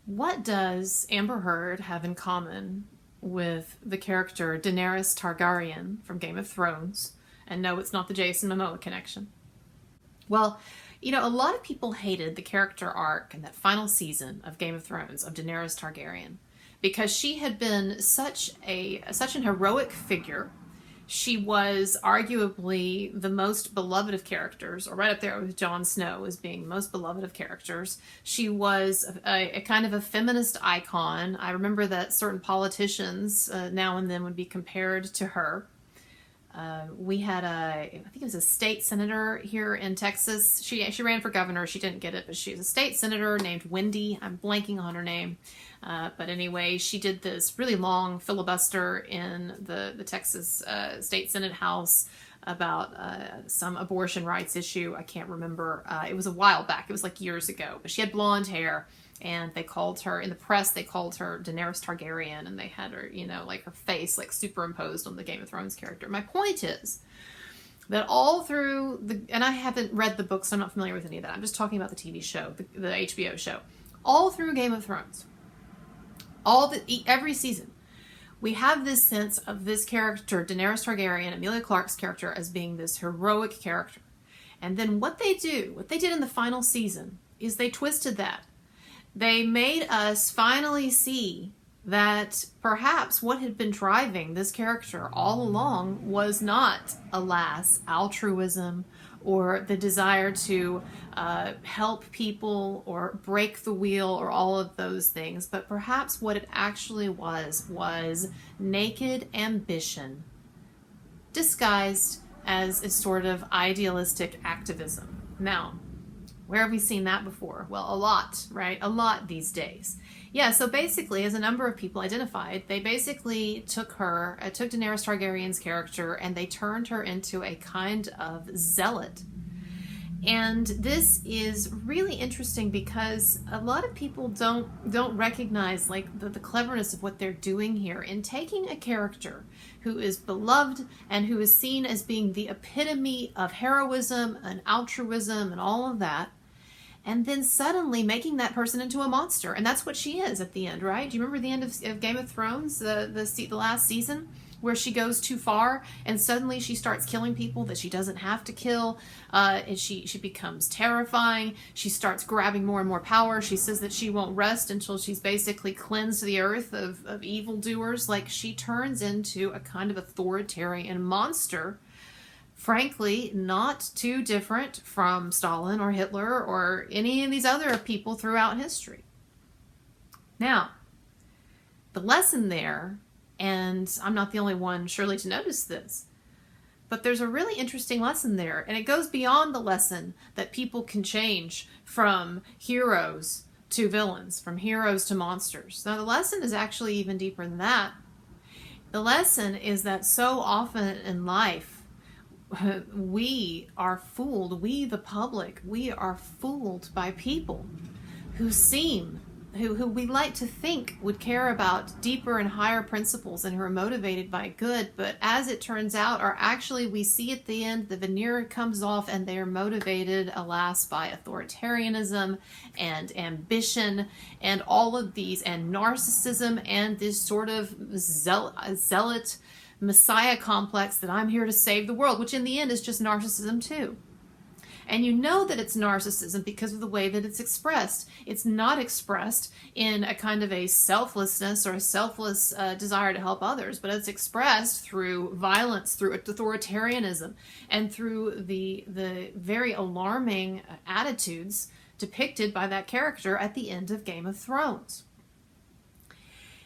What does Amber Heard have in common with the character Daenerys Targaryen from Game of Thrones? And no, it's not the Jason Momoa connection. Well, a lot of people hated the character arc in that final season of Game of Thrones of Daenerys Targaryen because she had been such an heroic figure. She was arguably the most beloved of characters, or right up there with Jon Snow as being most beloved of characters. She was a kind of a feminist icon. I remember that certain politicians now and then would be compared to her. We had I think it was a state senator here in Texas. She ran for governor. She didn't get it, but she was a state senator named Wendy. I'm blanking on her name. But anyway, she did this really long filibuster in the Texas State Senate House about some abortion rights issue. I can't remember. It was a while back. It was like years ago. But she had blonde hair. And they called her, in the press, they called her Daenerys Targaryen, and they had her, like her face, like superimposed on the Game of Thrones character. My point is that all through and I haven't read the books, so I'm not familiar with any of that. I'm just talking about the TV show, the HBO show. All through Game of Thrones, every season, we have this sense of this character, Daenerys Targaryen, Emilia Clarke's character, as being this heroic character. And then what they did in the final season, is they twisted that. They made us finally see that perhaps what had been driving this character all along was not, alas, altruism or the desire to help people or break the wheel or all of those things, but perhaps what it actually was naked ambition disguised as a sort of idealistic activism. Now, where have we seen that before? Well, a lot, right? A lot these days. Yeah, so basically, as a number of people identified, they basically took Daenerys Targaryen's character, and they turned her into a kind of zealot. And this is really interesting because a lot of people don't recognize the cleverness of what they're doing here in taking a character who is beloved and who is seen as being the epitome of heroism and altruism and all of that, and then suddenly making that person into a monster. And that's what she is at the end, right? Do you remember the end of Game of Thrones, the last season, where she goes too far and suddenly she starts killing people that she doesn't have to kill, and she becomes terrifying. She starts grabbing more and more power. She says that she won't rest until she's basically cleansed the earth of evildoers. Like, she turns into a kind of authoritarian monster, frankly, not too different from Stalin or Hitler or any of these other people throughout history. Now, the lesson there, and I'm not the only one surely to notice this, but there's a really interesting lesson there, and it goes beyond the lesson that people can change from heroes to villains, from heroes to monsters. Now, the lesson is actually even deeper than that. The lesson is that so often in life, we are fooled, we the public, we are fooled by people who we like to think would care about deeper and higher principles and who are motivated by good, but as it turns out, are actually, we see at the end, the veneer comes off and they are motivated, alas, by authoritarianism and ambition and all of these, and narcissism and this sort of zealot messiah complex that I'm here to save the world, which in the end is just narcissism too. And you know that it's narcissism because of the way that it's expressed. It's not expressed in a kind of a selflessness or a selfless desire to help others, but it's expressed through violence, through authoritarianism, and through the very alarming attitudes depicted by that character at the end of Game of Thrones.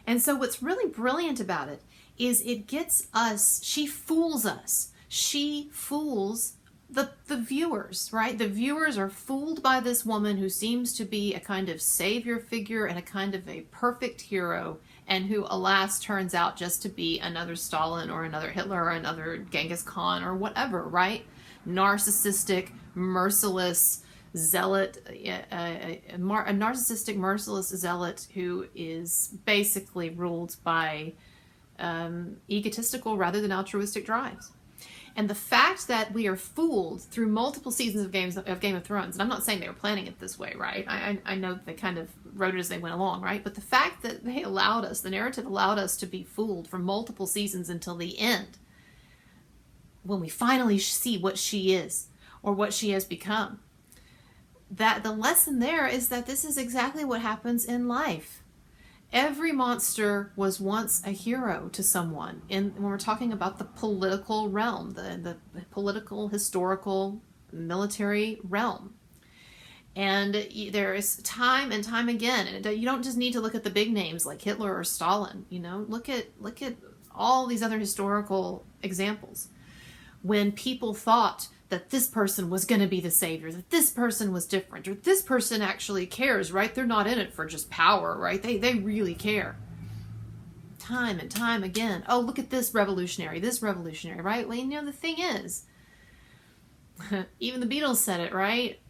And so what's really brilliant about it is it gets us, she fools us. She fools the viewers, right? The viewers are fooled by this woman who seems to be a kind of savior figure and a kind of a perfect hero, and who, alas, turns out just to be another Stalin or another Hitler or another Genghis Khan or whatever, right? Narcissistic, merciless zealot, a narcissistic, merciless zealot who is basically ruled by egotistical rather than altruistic drives. And the fact that we are fooled through multiple seasons of Game of Thrones, and I'm not saying they were planning it this way, right? I know they kind of wrote it as they went along, right? But the fact that they allowed us, the narrative allowed us to be fooled for multiple seasons until the end, when we finally see what she is or what she has become, that the lesson there is that this is exactly what happens in life. Every monster was once a hero to someone. When we're talking about the political realm, the political, historical, military realm. And there is time and time again, and you don't just need to look at the big names like Hitler or Stalin. Look at all these other historical examples. When people thought that this person was going to be the savior, that this person was different, or this person actually cares, right? They're not in it for just power, right? They really care. Time and time again. Oh, look at this revolutionary, right? Well, the thing is, even the Beatles said it, right?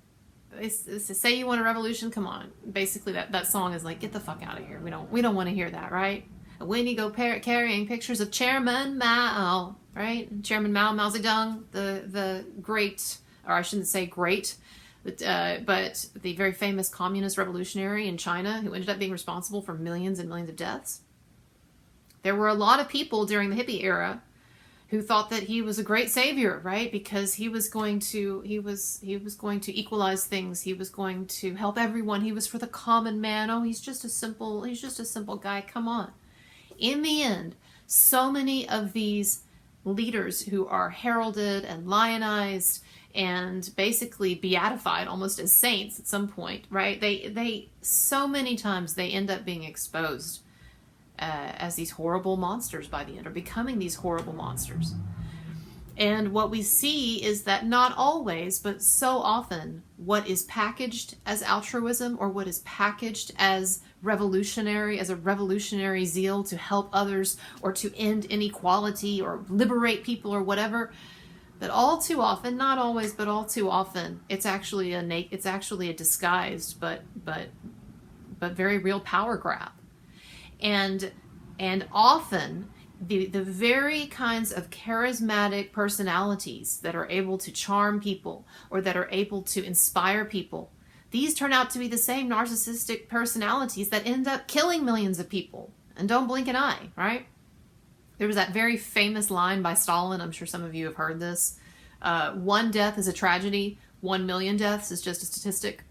They say you want a revolution, come on. Basically, that song is like, get the fuck out of here. We don't want to hear that, right? When you go carrying pictures of Chairman Mao, right? Chairman Mao Zedong, the great, or I shouldn't say great, but the very famous communist revolutionary in China who ended up being responsible for millions and millions of deaths. There were a lot of people during the hippie era who thought that he was a great savior, right? Because he was going to equalize things. He was going to help everyone. He was for the common man. Oh, he's just a simple guy. Come on. In the end, so many of these leaders who are heralded and lionized and basically beatified almost as saints at some point, right? They so many times they end up being exposed as these horrible monsters by the end, or becoming these horrible monsters. And what we see is that not always, but so often, what is packaged as altruism or what is packaged as a revolutionary zeal to help others or to end inequality or liberate people or whatever, that all too often, not always, but all too often, it's actually a disguised but very real power grab. And often the very kinds of charismatic personalities that are able to charm people or that are able to inspire people, these turn out to be the same narcissistic personalities that end up killing millions of people and don't blink an eye, right? There was that very famous line by Stalin, I'm sure some of you have heard this, 1 death is a tragedy, 1 million deaths is just a statistic.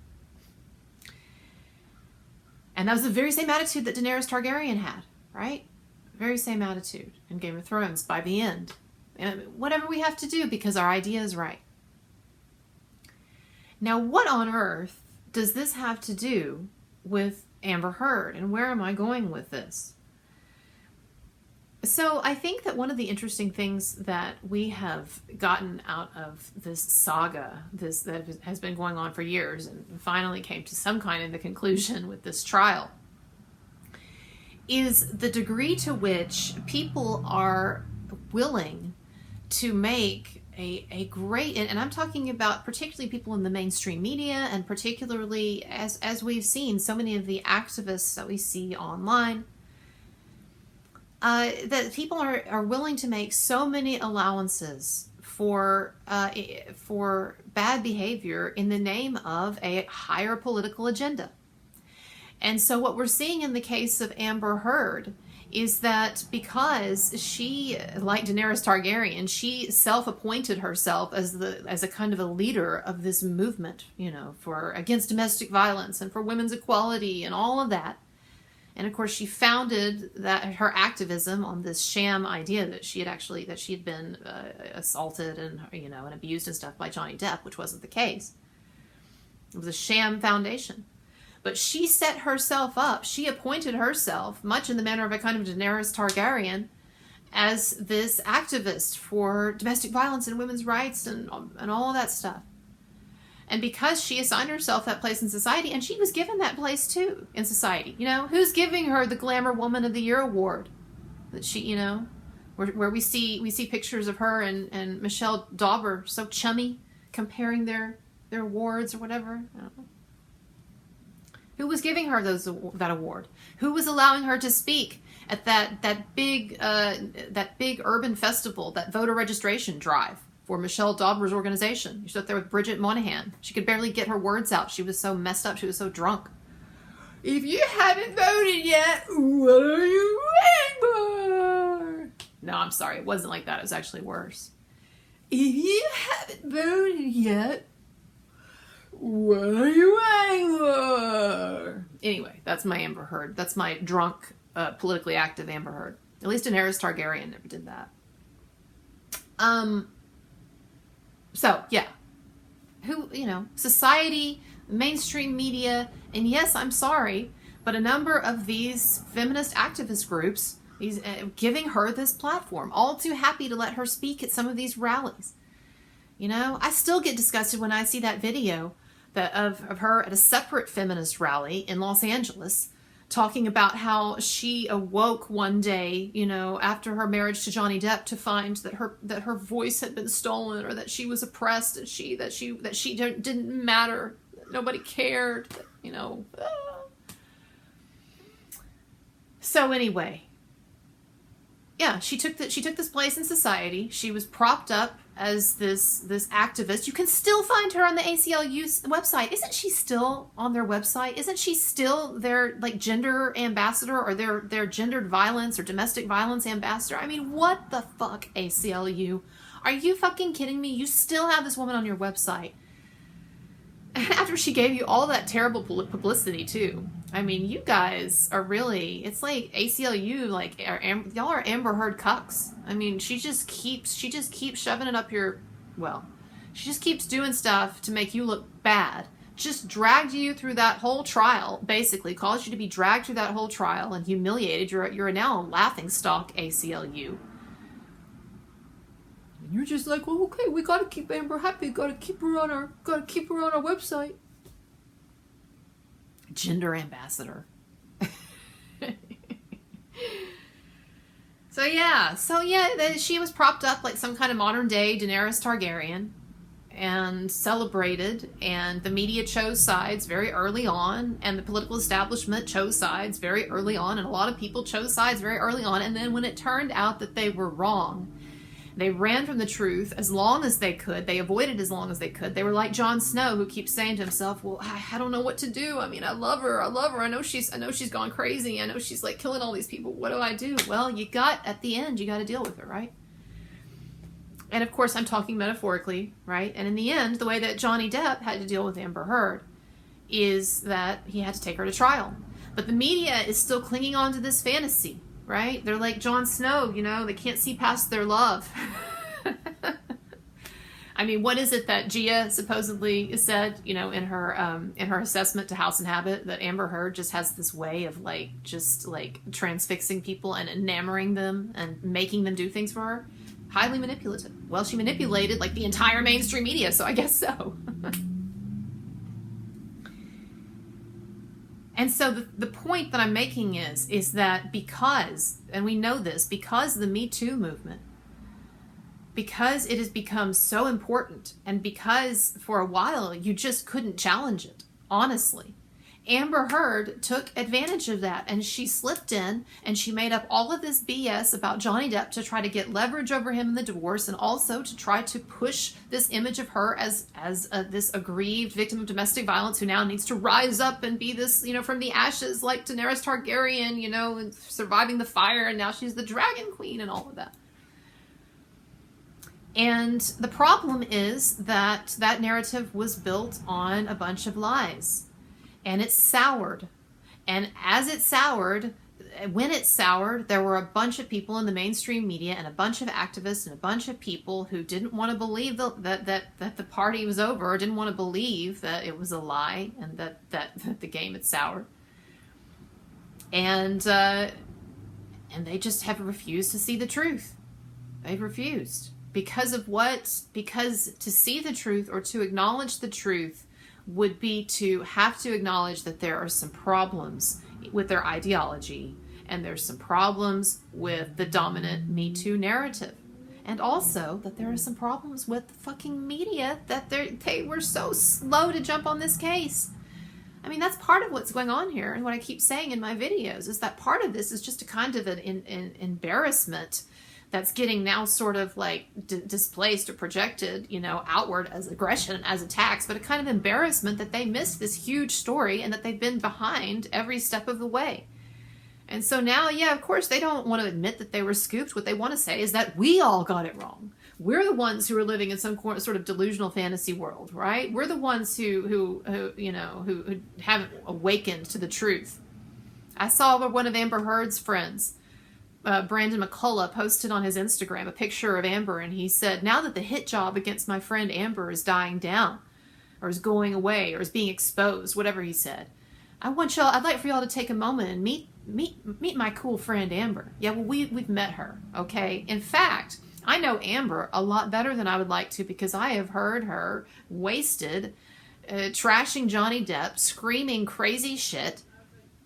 And that was the very same attitude that Daenerys Targaryen had, right? Very same attitude in Game of Thrones by the end. And whatever we have to do because our idea is right. Now, what on earth does this have to do with Amber Heard? And where am I going with this? So I think that one of the interesting things that we have gotten out of this saga, that has been going on for years and finally came to some kind of the conclusion with this trial, is the degree to which people are willing to make a great, and I'm talking about particularly people in the mainstream media, and particularly as we've seen so many of the activists that we see online, that people are willing to make so many allowances for bad behavior in the name of a higher political agenda. And so what we're seeing in the case of Amber Heard is that because she, like Daenerys Targaryen, she self-appointed herself as a kind of a leader of this movement, for against domestic violence and for women's equality and all of that. And of course, she founded her activism on this sham idea that she had been assaulted and and abused and stuff by Johnny Depp, which wasn't the case. It was a sham foundation. But she set herself up. She appointed herself, much in the manner of a kind of Daenerys Targaryen, as this activist for domestic violence and women's rights and all of that stuff. And because she assigned herself that place in society, and she was given that place too in society, who's giving her the Glamour Woman of the Year award? That she, where we see pictures of her and Michelle Dauber so chummy, comparing their awards or whatever. I don't know. Who was giving her that award? Who was allowing her to speak at that big urban festival, that voter registration drive for Michelle Dauber's organization? She was up there with Bridget Moynihan. She could barely get her words out. She was so messed up. She was so drunk. If you haven't voted yet, what are you waiting for? No, I'm sorry. It wasn't like that. It was actually worse. If you haven't voted yet, what are you waiting for? Anyway, that's my Amber Heard. That's my drunk, politically active Amber Heard. At least Daenerys Targaryen never did that. So, yeah. Society, mainstream media, and yes, I'm sorry, but a number of these feminist activist groups, giving her this platform, all too happy to let her speak at some of these rallies. I still get disgusted when I see that video of her at a separate feminist rally in Los Angeles, talking about how she awoke one day, after her marriage to Johnny Depp, to find that her voice had been stolen, or that she was oppressed, that she didn't matter, that nobody cared, So anyway, yeah, she took this place in society. She was propped up as this activist. You can still find her on the ACLU's website. Isn't she still on their website? Isn't she still their gender ambassador, or their gendered violence or domestic violence ambassador? I mean, what the fuck, ACLU? Are you fucking kidding me? You still have this woman on your website. And after she gave you all that terrible publicity too. I mean, you guys are really, it's like ACLU, y'all are Amber Heard cucks. I mean, she just keeps shoving it up your, she just keeps doing stuff to make you look bad. Just dragged you through that whole trial, basically, caused you to be dragged through that whole trial and humiliated. You're now a laughingstock, ACLU. And you're just like, well, okay, we gotta keep Amber happy, gotta keep her on our website. Gender ambassador. So yeah, she was propped up like some kind of modern day Daenerys Targaryen and celebrated, and the media chose sides very early on, and the political establishment chose sides very early on, and a lot of people chose sides very early on, and then when it turned out that they were wrong, they ran from the truth as long as they could. They avoided as long as they could. They were like Jon Snow, who keeps saying to himself, well, I don't know what to do. I mean, I love her. I know she's gone crazy. I know she's like killing all these people. What do I do? Well, at the end, you got to deal with her, right? And of course, I'm talking metaphorically, right? And in the end, the way that Johnny Depp had to deal with Amber Heard is that he had to take her to trial. But the media is still clinging on to this fantasy, right? They're like Jon Snow, they can't see past their love. I mean, what is it that Gia supposedly said, in her assessment to House and Habit, that Amber Heard just has this way of transfixing people and enamoring them and making them do things for her? Highly manipulative. Well, she manipulated the entire mainstream media, so I guess so. And so the point that I'm making is that because, and we know this, because the Me Too movement, because it has become so important, and because for a while you just couldn't challenge it, honestly, Amber Heard took advantage of that, and she slipped in and she made up all of this BS about Johnny Depp to try to get leverage over him in the divorce, and also to try to push this image of her as this aggrieved victim of domestic violence who now needs to rise up and be this, from the ashes, like Daenerys Targaryen, and surviving the fire, and now she's the Dragon Queen and all of that. And the problem is that narrative was built on a bunch of lies. And it soured. And when it soured, there were a bunch of people in the mainstream media and a bunch of activists and a bunch of people who didn't want to believe that the party was over, or didn't want to believe that it was a lie and that the game had soured. And they just have refused to see the truth. They've refused. Because to see the truth, or to acknowledge the truth, would be to have to acknowledge that there are some problems with their ideology, and there's some problems with the dominant Me Too narrative, and also that there are some problems with the fucking media, that they were so slow to jump on this case. I mean, that's part of what's going on here, and what I keep saying in my videos is that part of this is just a kind of an embarrassment that's getting now sort of like displaced or projected, outward as aggression, as attacks, but a kind of embarrassment that they missed this huge story and that they've been behind every step of the way. And so now, yeah, of course, they don't want to admit that they were scooped. What they want to say is that we all got it wrong. We're the ones who are living in some sort of delusional fantasy world, right? We're the ones who haven't awakened to the truth. I saw one of Amber Heard's friends, Brandon McCullough, posted on his Instagram a picture of Amber, and he said, "Now that the hit job against my friend Amber is dying down, or is going away, or is being exposed," whatever he said, I'd like for y'all to take a moment and meet my cool friend Amber. Yeah, well, we've met her, okay? In fact, I know Amber a lot better than I would like to, because I have heard her wasted, trashing Johnny Depp, screaming crazy shit.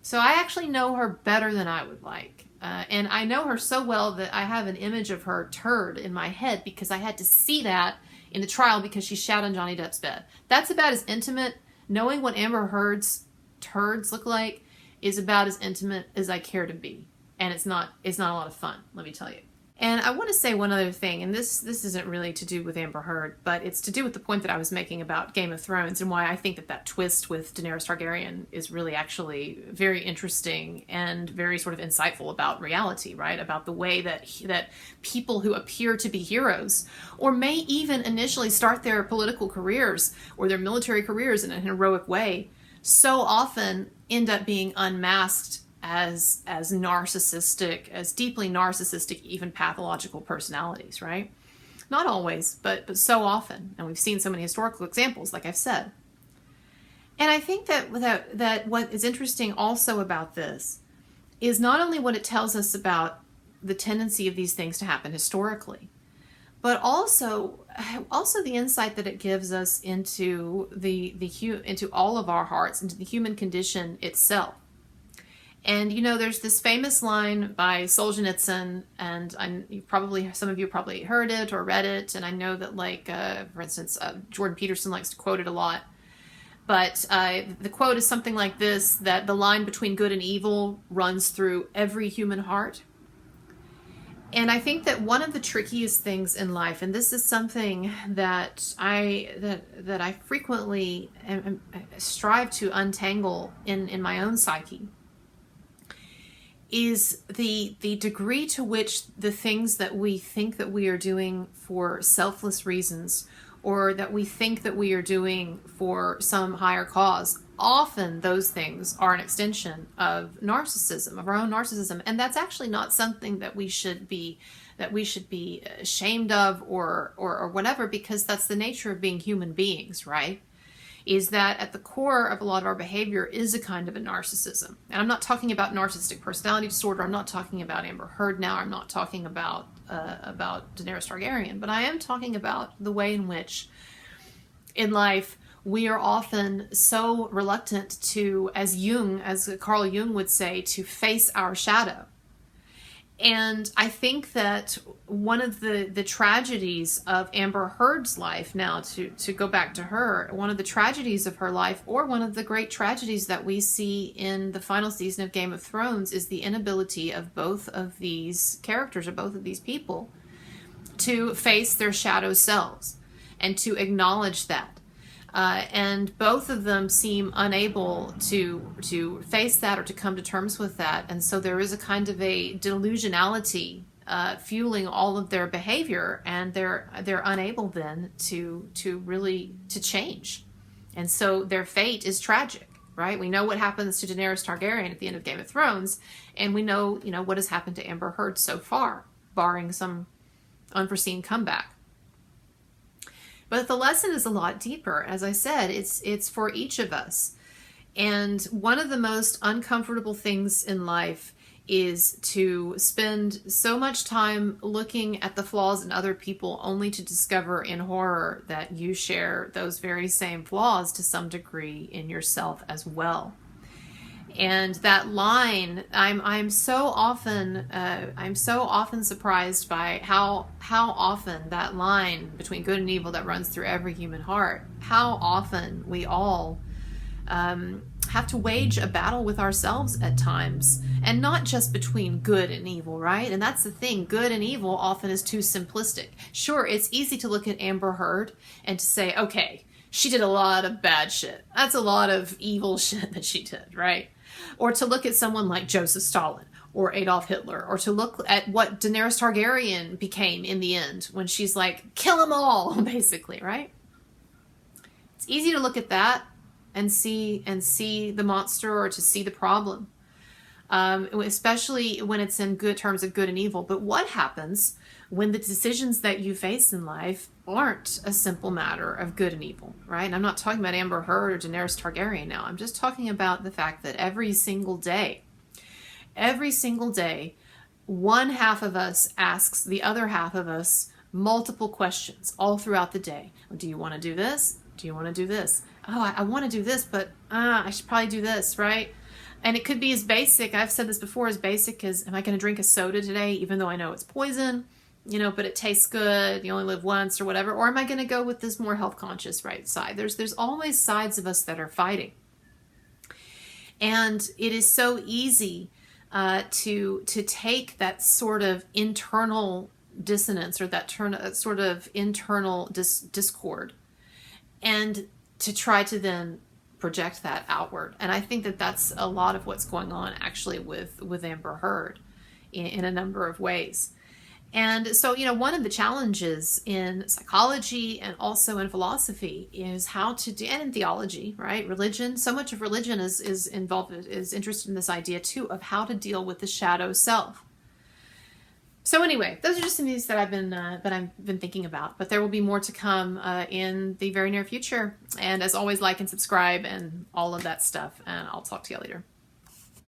So I actually know her better than I would like. And I know her so well that I have an image of her turd in my head, because I had to see that in the trial because she shat on Johnny Depp's bed. That's about as intimate. Knowing what Amber Heard's turds look like is about as intimate as I care to be. And it's not a lot of fun, let me tell you. And I want to say one other thing, and this isn't really to do with Amber Heard, but it's to do with the point that I was making about Game of Thrones and why I think that twist with Daenerys Targaryen is really actually very interesting and very sort of insightful about reality, right? About the way that people who appear to be heroes, or may even initially start their political careers or their military careers in a heroic way, so often end up being unmasked as narcissistic, as deeply narcissistic, even pathological personalities, right? Not always, but so often. And we've seen so many historical examples, like I've said. And I think that what is interesting also about this is not only what it tells us about the tendency of these things to happen historically, but also the insight that it gives us into into all of our hearts, into the human condition itself. And, there's this famous line by Solzhenitsyn, and some of you probably heard it or read it, and I know that, for instance, Jordan Peterson likes to quote it a lot. But the quote is something like this, that the line between good and evil runs through every human heart. And I think that one of the trickiest things in life, and this is something that I frequently strive to untangle in my own psyche, is the degree to which the things that we think that we are doing for selfless reasons, or that we think that we are doing for some higher cause, often those things are an extension of narcissism, of our own narcissism. And that's actually not something that we should be ashamed of or whatever, because that's the nature of being human beings, right? Is that at the core of a lot of our behavior is a kind of a narcissism. And I'm not talking about narcissistic personality disorder. I'm not talking about Amber Heard now. I'm not talking about Daenerys Targaryen. But I am talking about the way in which in life we are often so reluctant to, as Carl Jung would say, to face our shadow. And I think that one of the tragedies of Amber Heard's life, now to go back to her, one of the tragedies of her life, or one of the great tragedies that we see in the final season of Game of Thrones, is the inability of both of these characters, or both of these people, to face their shadow selves and to acknowledge that. And both of them seem unable to face that or to come to terms with that. And so there is a kind of a delusionality fueling all of their behavior, and they're unable then to really change. And so their fate is tragic, right? We know what happens to Daenerys Targaryen at the end of Game of Thrones, and we know, what has happened to Amber Heard so far, barring some unforeseen comeback. But the lesson is a lot deeper. As I said, it's for each of us. And one of the most uncomfortable things in life is to spend so much time looking at the flaws in other people, only to discover in horror that you share those very same flaws to some degree in yourself as well. And that line, I'm so often surprised by how often that line between good and evil that runs through every human heart, how often we all have to wage a battle with ourselves at times, and not just between good and evil, right? And that's the thing, good and evil often is too simplistic. Sure, it's easy to look at Amber Heard and to say, okay, she did a lot of bad shit. That's a lot of evil shit that she did, right? Or to look at someone like Joseph Stalin or Adolf Hitler, or to look at what Daenerys Targaryen became in the end when she's like, kill them all, basically, right? It's easy to look at that and see the monster, or to see the problem, especially when it's in good terms of good and evil. But what happens when the decisions that you face in life aren't a simple matter of good and evil, right? And I'm not talking about Amber Heard or Daenerys Targaryen now. I'm just talking about the fact that every single day, one half of us asks the other half of us multiple questions all throughout the day. Do you want to do this? Do you want to do this? Oh, I want to do this, but I should probably do this, right? And it could be as basic, I've said this before, as basic as, am I going to drink a soda today, even though I know it's poison, but it tastes good, you only live once or whatever? Or am I going to go with this more health conscious right side? There's always sides of us that are fighting. And it is so easy to take that sort of internal dissonance, or that sort of internal discord, and to try to then project that outward. And I think that that's a lot of what's going on actually with Amber Heard in a number of ways. And so, one of the challenges in psychology and also in philosophy is how to do, and in theology, right? Religion, so much of religion is involved, is interested in this idea too, of how to deal with the shadow self. So anyway, those are just some things that I've been thinking about, but there will be more to come in the very near future. And as always, like and subscribe and all of that stuff. And I'll talk to you later.